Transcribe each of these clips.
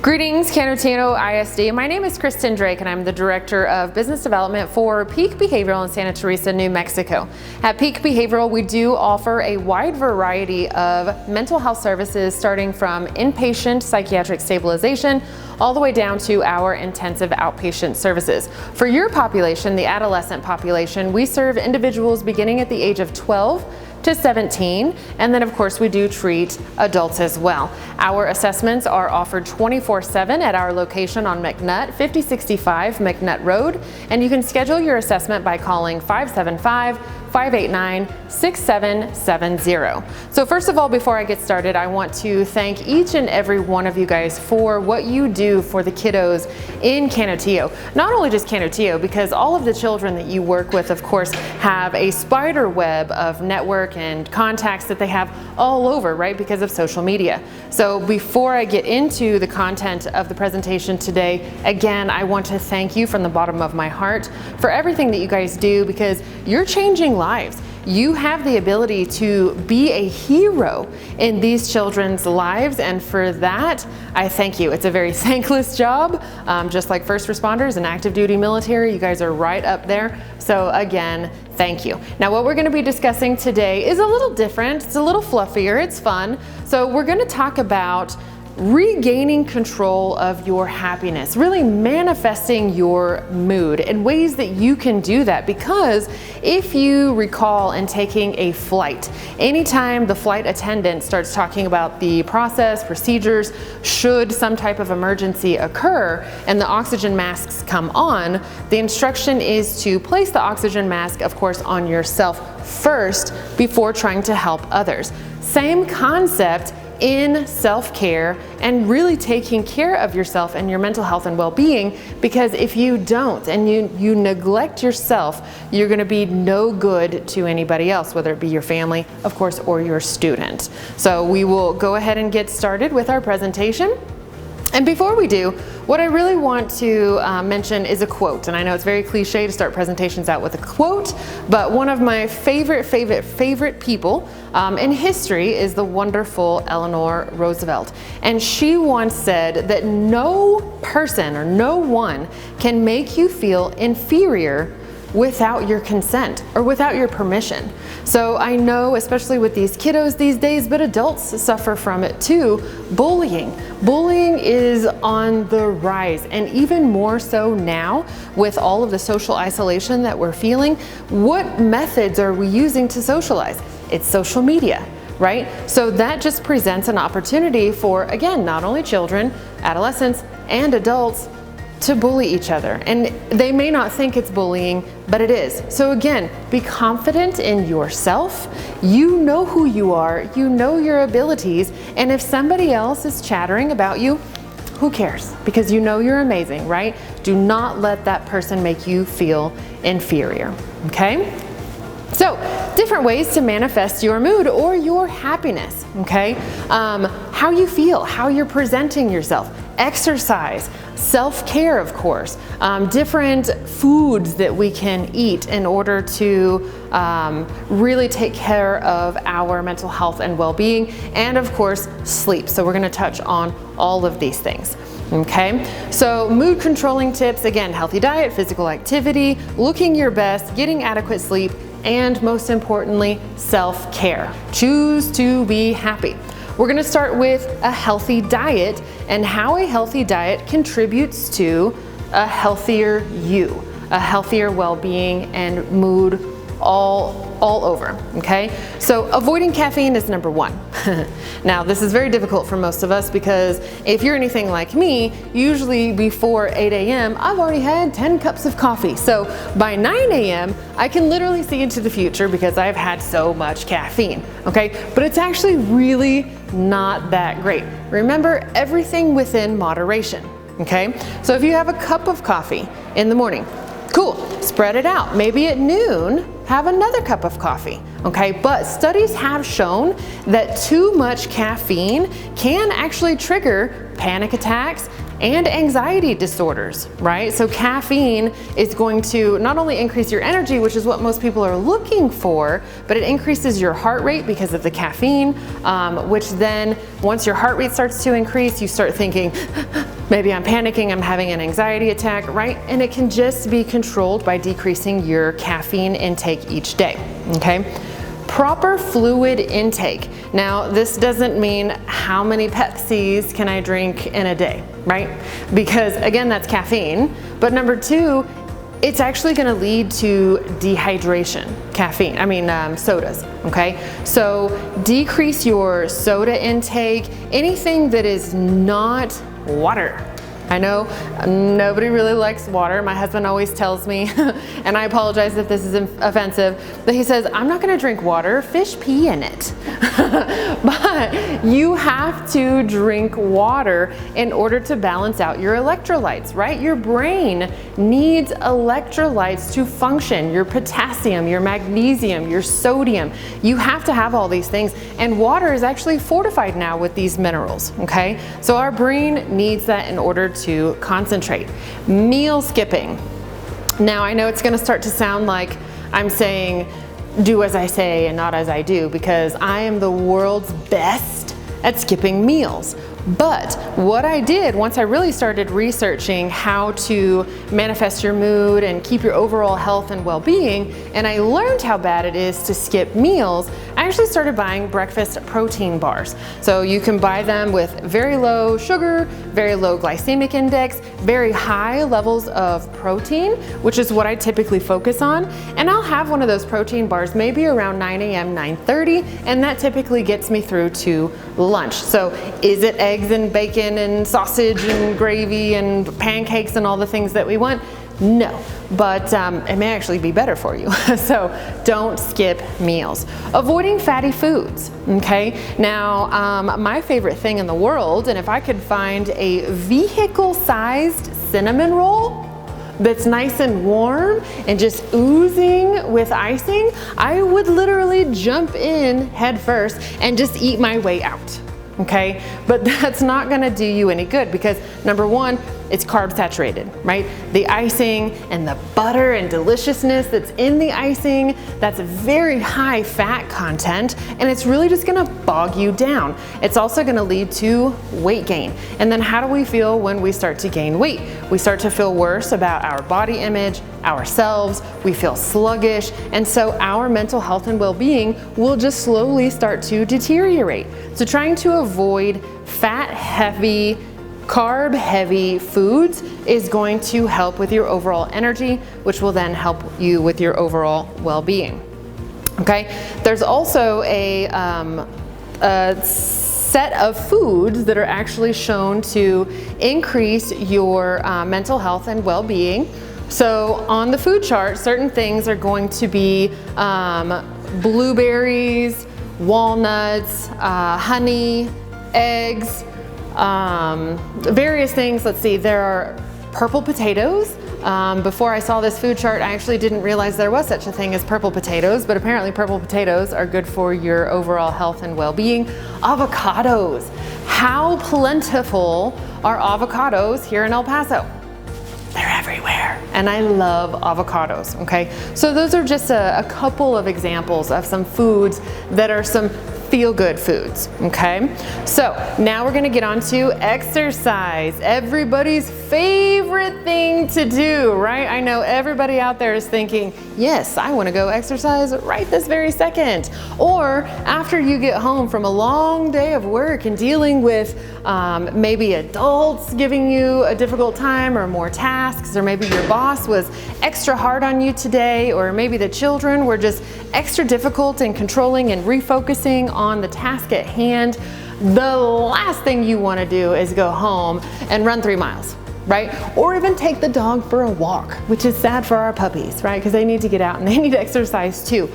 Greetings, Canutillo ISD. My name is Kristin Drake and I'm the Director of Business Development for Peak Behavioral in Santa Teresa, New Mexico. At Peak Behavioral, we do offer a wide variety of mental health services starting from inpatient psychiatric stabilization all the way down to our intensive outpatient services. For your population, the adolescent population, we serve individuals beginning at the age of 12 to 17, and then of course we do treat adults as well. Our assessments are offered 24/7 at our location on McNutt, 5065 McNutt Road, and you can schedule your assessment by calling 575-589-6770. So first of all, before I get started, I want to thank each and every one of you guys for what you do for the kiddos in Canutillo. Not only just Canutillo, because all of the children that you work with, of course, have a spider web of network and contacts that they have all over, right, because of social media. So before I get into the content of the presentation today, again, I want to thank you from the bottom of my heart for everything that you guys do, because you're changing lives. You have the ability to be a hero in these children's lives, and for that, I thank you. It's a very thankless job, just like first responders and active duty military. You guys are right up there. So again, thank you. Now, what we're going to be discussing today is a little different. It's a little fluffier. It's fun. So we're going to talk about regaining control of your happiness, really manifesting your mood, and ways that you can do that. Because if you recall in taking a flight, anytime the flight attendant starts talking about the process, procedures, should some type of emergency occur and the oxygen masks come on, the instruction is to place the oxygen mask, of course, on yourself first before trying to help others. Same concept in self-care and really taking care of yourself and your mental health and well-being, because if you don't and you neglect yourself, you're going to be no good to anybody else, whether it be your family, of course, or your student. So we will go ahead and get started with our presentation. And before we do, what I really want to mention is a quote. And I know it's very cliche to start presentations out with a quote, but one of my favorite people in history is the wonderful Eleanor Roosevelt. And she once said that no person or no one can make you feel inferior without your consent or without your permission. So I know, especially with these kiddos these days, but adults suffer from it too, bullying. Bullying is on the rise, and even more so now with all of the social isolation that we're feeling. What methods are we using to socialize? It's social media, right? So that just presents an opportunity for, again, not only children, adolescents, and adults to bully each other. And they may not think it's bullying, but it is. So again, be confident in yourself. You know who you are, you know your abilities, and if somebody else is chattering about you, who cares? Because you know you're amazing, right? Do not let that person make you feel inferior, okay? So, different ways to manifest your mood or your happiness, okay? How you feel, how you're presenting yourself, exercise, self-care, of course, different foods that we can eat in order to really take care of our mental health and well-being, and of course, sleep. So we're going to touch on all of these things. Okay, so mood controlling tips, again, healthy diet, physical activity, looking your best, getting adequate sleep, and most importantly, self-care. Choose to be happy. We're going to start with a healthy diet and how a healthy diet contributes to a healthier you, a healthier well-being and mood all over, okay? So avoiding caffeine is number one. Now, this is very difficult for most of us because if you're anything like me, usually before 8 a.m., I've already had 10 cups of coffee. So by 9 a.m., I can literally see into the future because I've had so much caffeine, okay? But it's actually really not that great. Remember, everything within moderation, okay? So if you have a cup of coffee in the morning, cool, spread it out. Maybe at noon, have another cup of coffee, okay? But studies have shown that too much caffeine can actually trigger panic attacks and anxiety disorders, right? So caffeine is going to not only increase your energy, which is what most people are looking for, but it increases your heart rate because of the caffeine, which then once your heart rate starts to increase, you start thinking, Maybe I'm panicking, I'm having an anxiety attack, right? And it can just be controlled by decreasing your caffeine intake each day, okay? Proper fluid intake. Now, this doesn't mean how many Pepsis can I drink in a day, right? Because again, that's caffeine. But number two, it's actually gonna lead to dehydration, sodas, okay? So decrease your soda intake, anything that is not water. I know nobody really likes water. My husband always tells me, and I apologize if this is offensive, but he says, I'm not gonna drink water, fish pee in it. But you have to drink water in order to balance out your electrolytes, right? Your brain needs electrolytes to function, your potassium, your magnesium, your sodium. You have to have all these things, and water is actually fortified now with these minerals, okay? So our brain needs that in order to concentrate. Meal skipping. Now I know it's gonna start to sound like I'm saying do as I say and not as I do, because I am the world's best at skipping meals. But what I did once I really started researching how to manifest your mood and keep your overall health and well-being, and I learned how bad it is to skip meals, I actually started buying breakfast protein bars. So you can buy them with very low sugar, very low glycemic index, very high levels of protein, which is what I typically focus on. And I'll have one of those protein bars maybe around 9 a.m., 9:30, and that typically gets me through to lunch. So is it eggs and bacon and sausage and gravy and pancakes and all the things that we want? No, but it may actually be better for you. So don't skip meals. Avoiding fatty foods, okay? Now, my favorite thing in the world, and if I could find a vehicle-sized cinnamon roll that's nice and warm and just oozing with icing, I would literally jump in head first and just eat my way out. Okay, but that's not gonna do you any good, because number one, it's carb saturated, right? The icing and the butter and deliciousness that's in the icing, that's very high fat content, and it's really just gonna bog you down. It's also gonna lead to weight gain. And then how do we feel when we start to gain weight? We start to feel worse about our body image, ourselves, we feel sluggish, and so our mental health and well-being will just slowly start to deteriorate. So trying to avoid fat-heavy, carb-heavy foods is going to help with your overall energy, which will then help you with your overall well-being. Okay, there's also a set of foods that are actually shown to increase your mental health and well-being. So on the food chart, certain things are going to be blueberries, walnuts, honey, eggs, various things. Let's see, there are purple potatoes. Before I saw this food chart, I actually didn't realize there was such a thing as purple potatoes, but apparently purple potatoes are good for your overall health and well-being. Avocados. How plentiful are avocados here in El Paso? They're everywhere, and I love avocados, okay? So those are just a couple of examples of some foods that are some feel-good foods, okay? So now we're gonna get on to exercise. Everybody's favorite thing to do, right? I know everybody out there is thinking, yes, I wanna go exercise right this very second. Or after you get home from a long day of work and dealing with maybe adults giving you a difficult time or more tasks, or maybe your boss was extra hard on you today, or maybe the children were just extra difficult in controlling and refocusing on the task at hand. The last thing you want to do is go home and run 3 miles, right? Or even take the dog for a walk, which is sad for our puppies, right? Because they need to get out and they need exercise too.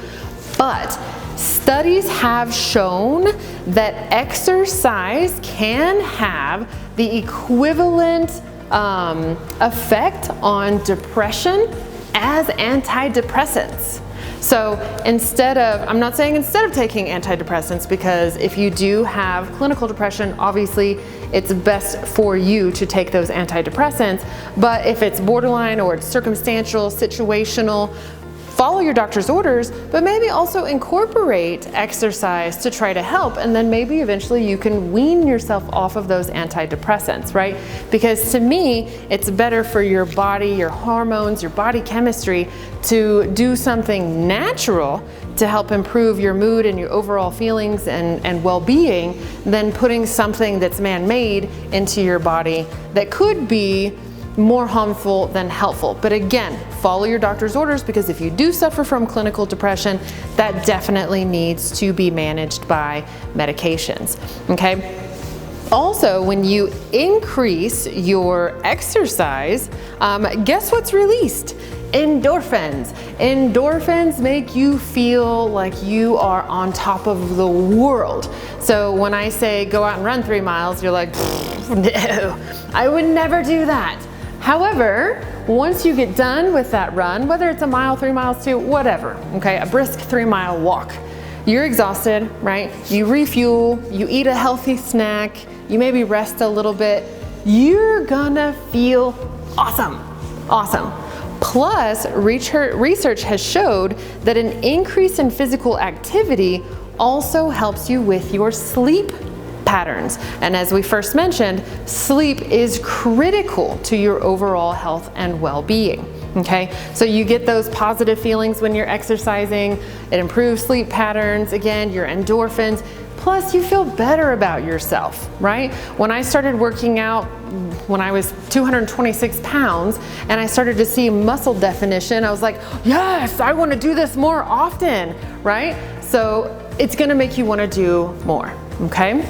But studies have shown that exercise can have the equivalent effect on depression as antidepressants. So instead of, I'm not saying instead of taking antidepressants, because if you do have clinical depression, obviously it's best for you to take those antidepressants. But if it's borderline or it's circumstantial, situational, follow your doctor's orders, but maybe also incorporate exercise to try to help, and then maybe eventually you can wean yourself off of those antidepressants, right? Because to me, it's better for your body, your hormones, your body chemistry to do something natural to help improve your mood and your overall feelings and well-being than putting something that's man-made into your body that could be more harmful than helpful. But again, follow your doctor's orders, because if you do suffer from clinical depression, that definitely needs to be managed by medications, okay? Also, when you increase your exercise, guess what's released? Endorphins. Endorphins make you feel like you are on top of the world. So when I say go out and run 3 miles, you're like, no, I would never do that. However, once you get done with that run, whether it's a mile, 3 miles, 2, whatever, okay, a brisk 3-mile walk, you're exhausted, right? You refuel, you eat a healthy snack, you maybe rest a little bit, you're gonna feel awesome, awesome. Plus, research has showed that an increase in physical activity also helps you with your sleep patterns. And as we first mentioned, sleep is critical to your overall health and well-being. Okay, so you get those positive feelings when you're exercising, it improves sleep patterns, again, your endorphins, plus you feel better about yourself, right? When I started working out when I was 226 pounds and I started to see muscle definition, I was like, yes, I want to do this more often, right? So it's going to make you want to do more, okay?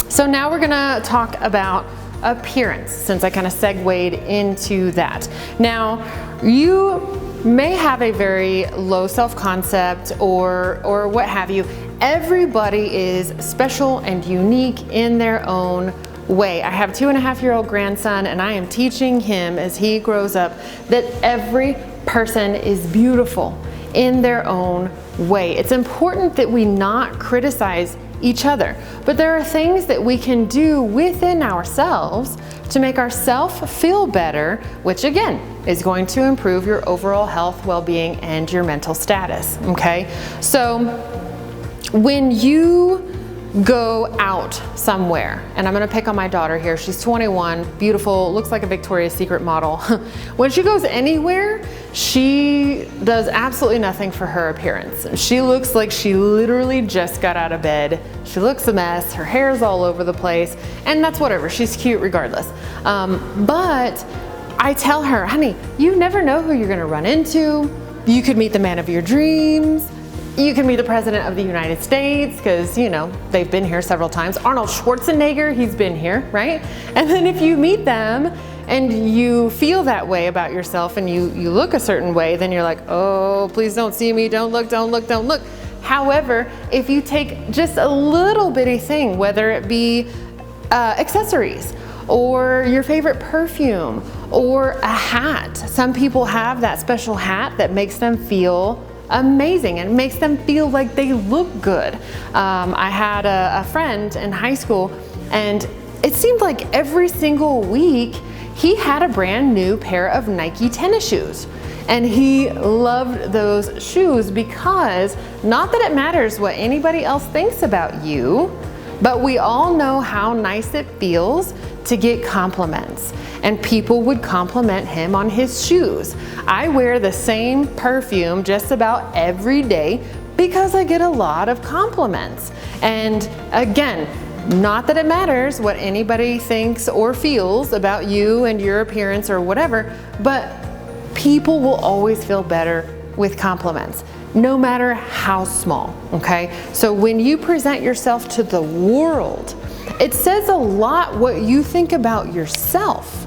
So now we're gonna talk about appearance, since I kind of segued into that. Now, you may have a very low self-concept or what have you. Everybody is special and unique in their own way. I have a 2.5-year-old grandson, and I am teaching him as he grows up that every person is beautiful in their own way. It's important that we not criticize each other, but there are things that we can do within ourselves to make ourselves feel better, which again is going to improve your overall health, well-being, and your mental status, okay? So when you go out somewhere, and I'm gonna pick on my daughter here, she's 21, beautiful, looks like a Victoria's Secret model. When she goes anywhere, she does absolutely nothing for her appearance. She looks like she literally just got out of bed. She looks a mess, her hair's all over the place, and that's whatever, she's cute regardless. But I tell her, honey, you never know who you're gonna run into. You could meet the man of your dreams. You can be the President of the United States, because, you know, they've been here several times. Arnold Schwarzenegger, he's been here, right? And then if you meet them and you feel that way about yourself and you look a certain way, then you're like, oh, please don't see me, don't look, don't look, don't look. However, if you take just a little bitty thing, whether it be accessories or your favorite perfume or a hat. Some people have that special hat that makes them feel amazing and makes them feel like they look good. I had a friend in high school, and it seemed like every single week he had a brand new pair of Nike tennis shoes. And he loved those shoes because, not that it matters what anybody else thinks about you, but we all know how nice it feels to get compliments. And people would compliment him on his shoes. I wear the same perfume just about every day because I get a lot of compliments. And again, not that it matters what anybody thinks or feels about you and your appearance or whatever, but people will always feel better with compliments, no matter how small, okay? So when you present yourself to the world, it says a lot what you think about yourself.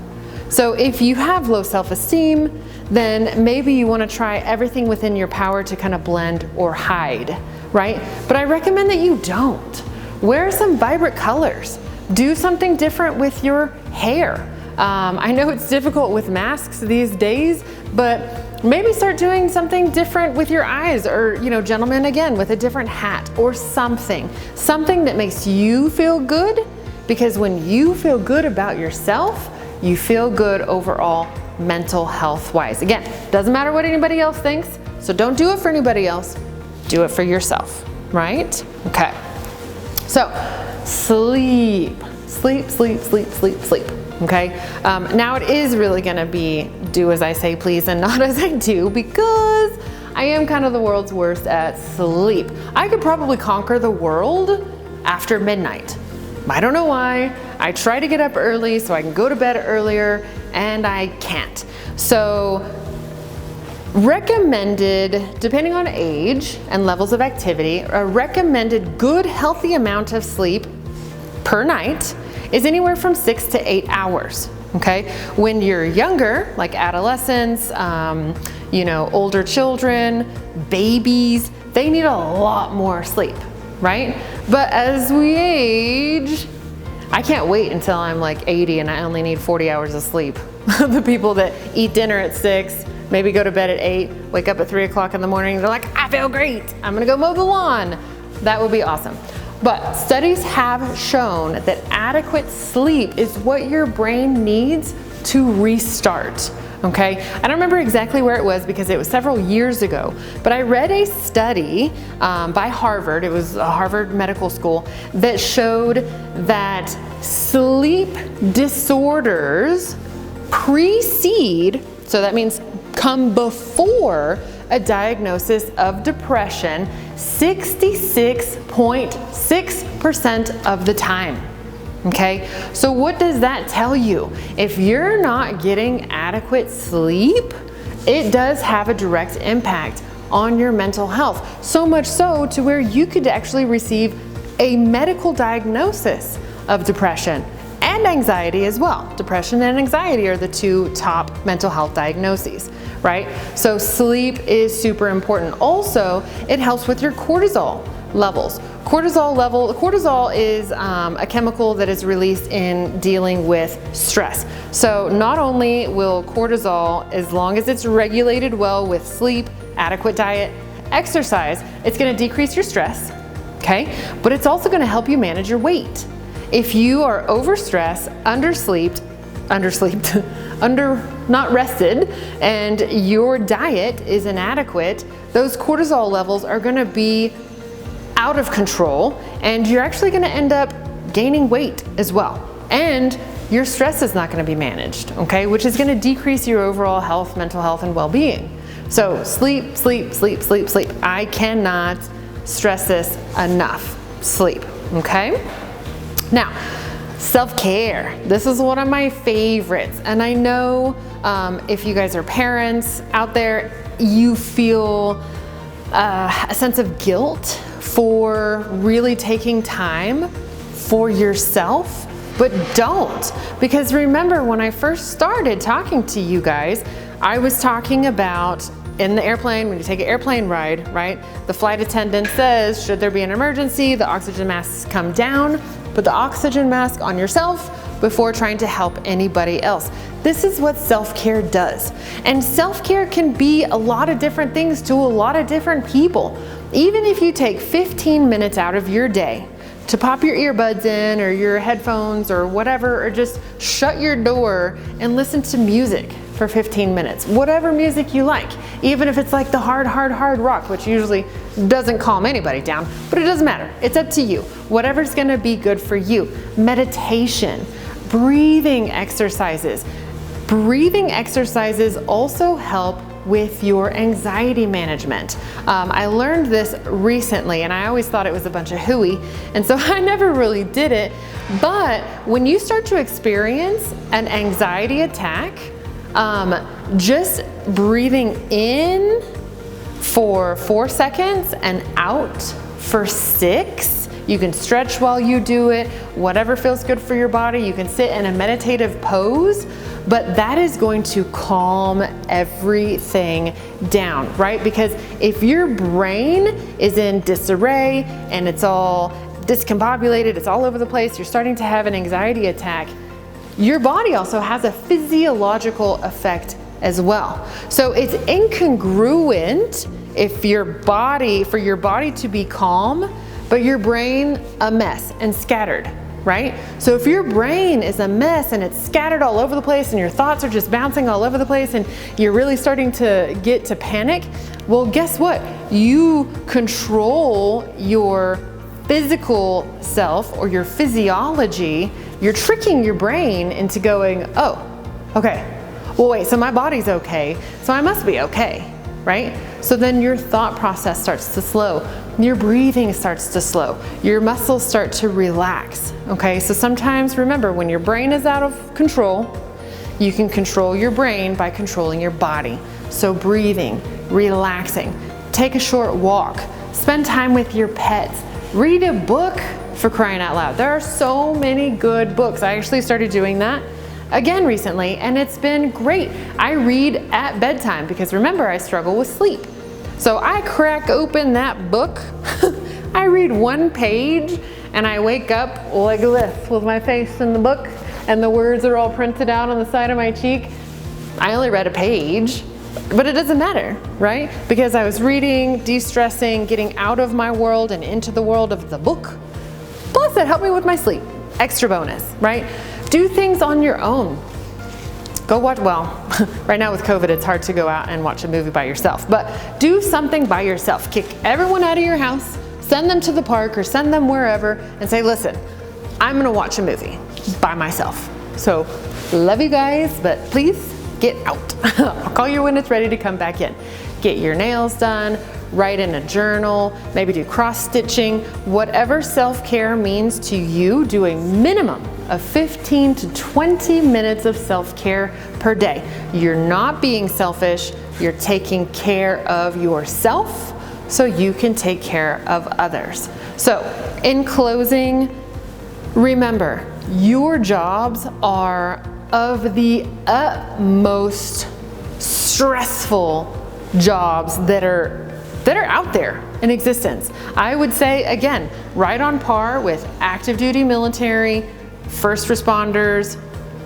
So if you have low self-esteem, then maybe you want to try everything within your power to kind of blend or hide, right? But I recommend that you don't. Wear some vibrant colors. Do something different with your hair. I know it's difficult with masks these days, but maybe start doing something different with your eyes, or, you know, gentlemen, again, with a different hat or something that makes you feel good, because when you feel good about yourself, you feel good overall mental health wise. Again, doesn't matter what anybody else thinks, So don't do it for anybody else, do it for yourself, right? Okay. So sleep, sleep, sleep, sleep, sleep, sleep. Okay. Now it is really gonna be do as I say, please, and not as I do, because I am kind of the world's worst at sleep. I could probably conquer the world after midnight. I don't know why. I try to get up early so I can go to bed earlier, and I can't. So recommended, depending on age and levels of activity, a recommended good healthy amount of sleep per night is anywhere from 6 to 8 hours. Okay, when you're younger, like adolescents, you know, older children, babies, they need a lot more sleep, right? But as we age, I can't wait until I'm like 80 and I only need 40 hours of sleep. The people that eat dinner at 6, maybe go to bed at 8, wake up at 3 o'clock in the morning, they're like, I feel great, I'm gonna go mow the lawn. That would be awesome. But studies have shown that adequate sleep is what your brain needs to restart. Okay, I don't remember exactly where it was because it was several years ago, but I read a study by Harvard, it was a Harvard Medical School, that showed that sleep disorders precede, so that means come before, a diagnosis of depression 66.6% of the time. Okay, so what does that tell you? If you're not getting adequate sleep, it does have a direct impact on your mental health. So much so to where you could actually receive a medical diagnosis of depression and anxiety as well. Depression and anxiety are the two top mental health diagnoses, right? So sleep is super important. Also, it helps with your cortisol levels. Cortisol is a chemical that is released in dealing with stress. So not only will cortisol, as long as it's regulated well with sleep, adequate diet, exercise, it's gonna decrease your stress, okay? But it's also gonna help you manage your weight. If you are overstressed, not rested, and your diet is inadequate, those cortisol levels are gonna be out of control, and you're actually gonna end up gaining weight as well. And your stress is not gonna be managed, okay? Which is gonna decrease your overall health, mental health, and well-being. So sleep, sleep, sleep, sleep, sleep. I cannot stress this enough. Sleep, okay? Now, self-care. This is one of my favorites. And I know if you guys are parents out there, you feel a sense of guilt for really taking time for yourself, but don't. Because remember, when I first started talking to you guys, I was talking about in the airplane, when you take an airplane ride, right? The flight attendant says, should there be an emergency, the oxygen masks come down, put the oxygen mask on yourself before trying to help anybody else. This is what self-care does. And self-care can be a lot of different things to a lot of different people. Even if you take 15 minutes out of your day to pop your earbuds in or your headphones or whatever, or just shut your door and listen to music for 15 minutes, whatever music you like, even if it's like the hard rock, which usually doesn't calm anybody down, but it doesn't matter. It's up to you. Whatever's gonna be good for you. Meditation, breathing exercises. Breathing exercises also help with your anxiety management. I learned this recently, and I always thought it was a bunch of hooey, and so I never really did it. But when you start to experience an anxiety attack, just breathing in for 4 seconds and out for 6. You can stretch while you do it, whatever feels good for your body. You can sit in a meditative pose, but that is going to calm everything down, right? Because if your brain is in disarray and it's all discombobulated, it's all over the place, you're starting to have an anxiety attack, your body also has a physiological effect as well. So it's incongruent if for your body to be calm, but your brain a mess and scattered. right? So if your brain is a mess and it's scattered all over the place and your thoughts are just bouncing all over the place and you're really starting to get to panic, well, guess what? You control your physical self or your physiology. You're tricking your brain into going, oh, okay, well wait, so my body's okay, so I must be okay, right? So then your thought process starts to slow, your breathing starts to slow, your muscles start to relax, okay? So sometimes remember, when your brain is out of control, you can control your brain by controlling your body. So breathing, relaxing, take a short walk, spend time with your pets, read a book, for crying out loud. There are so many good books. I actually started doing that again recently, and it's been great. I read at bedtime because remember, I struggle with sleep. So I crack open that book, I read one page, and I wake up like this with my face in the book, and the words are all printed out on the side of my cheek. I only read a page, but it doesn't matter, right? Because I was reading, de-stressing, getting out of my world and into the world of the book. Plus it helped me with my sleep. Extra bonus, right? Do things on your own. Go watch, well, right now with COVID, it's hard to go out and watch a movie by yourself, but do something by yourself. Kick everyone out of your house, send them to the park or send them wherever and say, listen, I'm gonna watch a movie by myself. So love you guys, but please get out. I'll call you when it's ready to come back in. Get your nails done, write in a journal, maybe do cross stitching, whatever self-care means to you. Do a minimum of 15 to 20 minutes of self-care per day. You're not being selfish, you're taking care of yourself so you can take care of others. So in closing, remember, your jobs are of the utmost stressful jobs that are out there in existence. I would say, again, right on par with active duty military, first responders,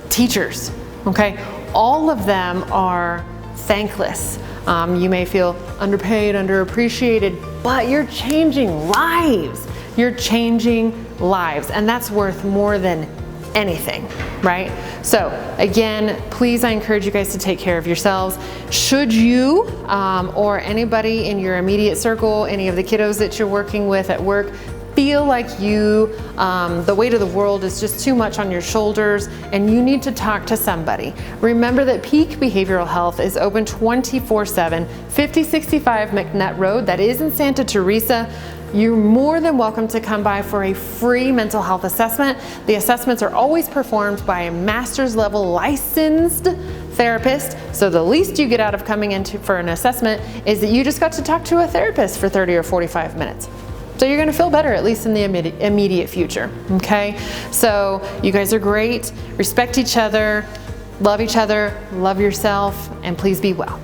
teachers, okay? All of them are thankless. You may feel underpaid, underappreciated, but you're changing lives. You're changing lives, and that's worth more than anything, right? So again, please, I encourage you guys to take care of yourselves. Should you or anybody in your immediate circle, any of the kiddos that you're working with at work, feel like the weight of the world is just too much on your shoulders and you need to talk to somebody, remember that Peak Behavioral Health is open 24/7, 5065 McNutt Rd. That is in Santa Teresa. You're more than welcome to come by for a free mental health assessment. The assessments are always performed by a master's level licensed therapist. So the least you get out of coming in for an assessment is that you just got to talk to a therapist for 30 or 45 minutes. So you're gonna feel better, at least in the immediate future, okay? So you guys are great, respect each other, love yourself, and please be well.